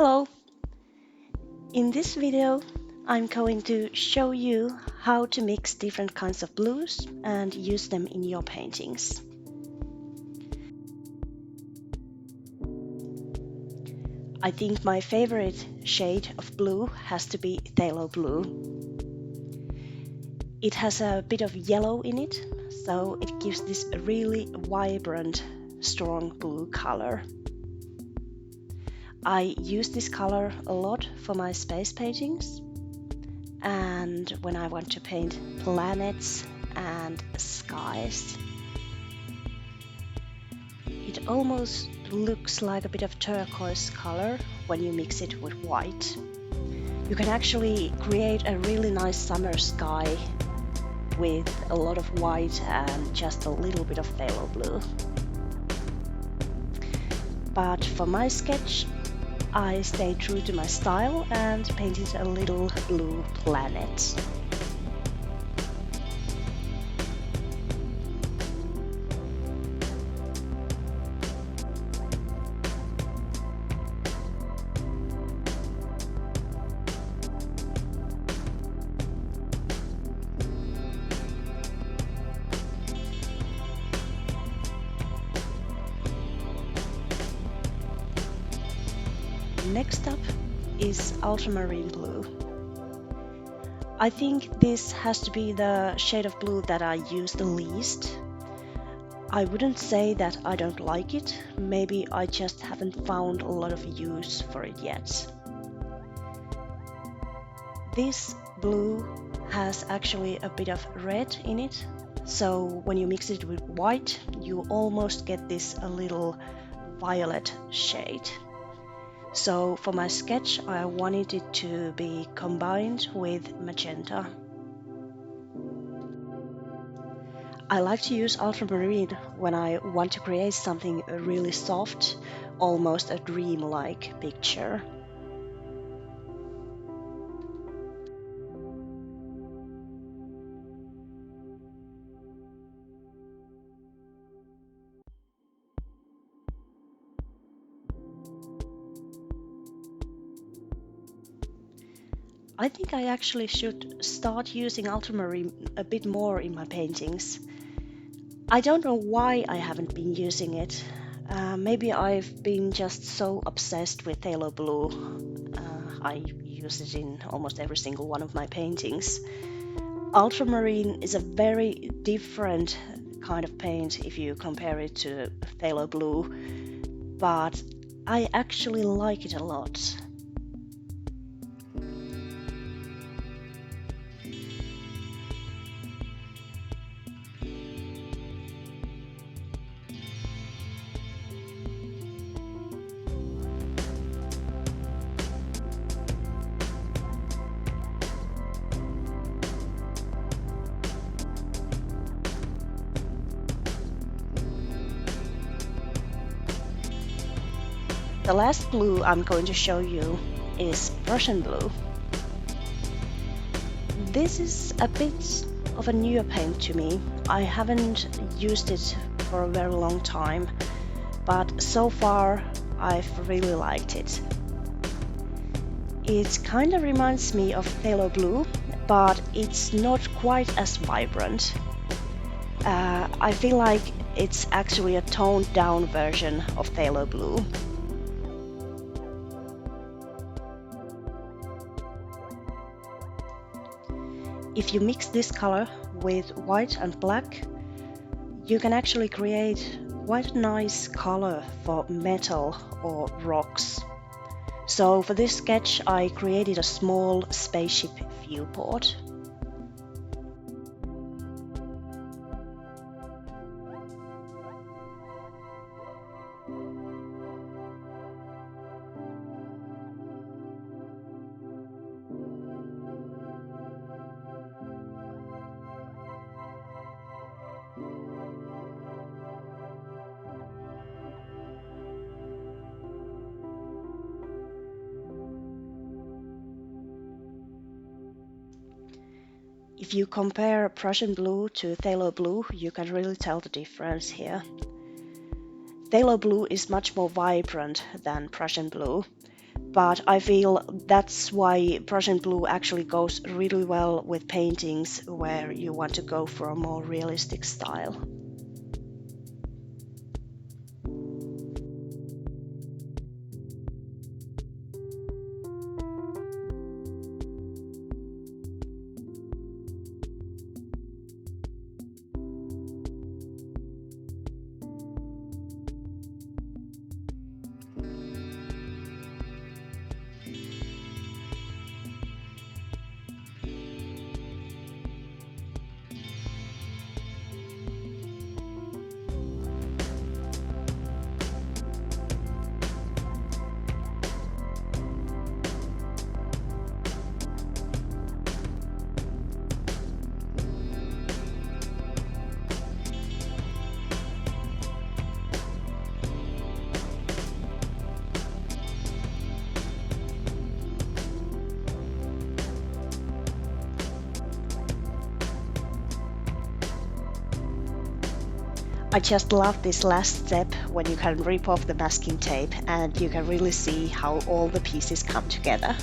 Hello! In this video, I'm going to show you how to mix different kinds of blues and use them in your paintings. I think my favorite shade of blue has to be Phthalo Blue. It has a bit of yellow in it, so it gives this really vibrant, strong blue color. I use this color a lot for my space paintings and when I want to paint planets and skies. It almost looks like a bit of turquoise color when you mix it with white. You can actually create a really nice summer sky with a lot of white and just a little bit of phthalo blue. But for my sketch, I stayed true to my style and painted a little blue planet. Next up is Ultramarine Blue. I think this has to be the shade of blue that I use the least. I wouldn't say that I don't like it, maybe I just haven't found a lot of use for it yet. This blue has actually a bit of red in it, so when you mix it with white, you almost get this a little violet shade. So for my sketch, I wanted it to be combined with magenta. I like to use ultramarine when I want to create something really soft, almost a dream-like picture. I think I actually should start using ultramarine a bit more in my paintings. I don't know why I haven't been using it. Maybe I've been just so obsessed with Phthalo Blue. I use it in almost every single one of my paintings. Ultramarine is a very different kind of paint if you compare it to Phthalo Blue, but I actually like it a lot. The last blue I'm going to show you is Prussian blue. This is a bit of a newer paint to me. I haven't used it for a very long time, but so far I've really liked it. It kind of reminds me of Phthalo Blue, but it's not quite as vibrant. I feel like it's actually a toned down version of Phthalo Blue. If you mix this color with white and black, you can actually create quite a nice color for metal or rocks. So for this sketch, I created a small spaceship viewport. If you compare Prussian blue to Phthalo blue, you can really tell the difference here. Phthalo blue is much more vibrant than Prussian blue, but I feel that's why Prussian blue actually goes really well with paintings where you want to go for a more realistic style. I just love this last step when you can rip off the masking tape and you can really see how all the pieces come together.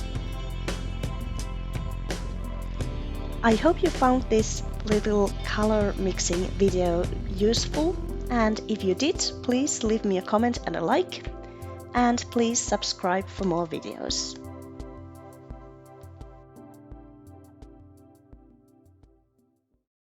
I hope you found this little color mixing video useful, and if you did, please leave me a comment and a like, and please subscribe for more videos.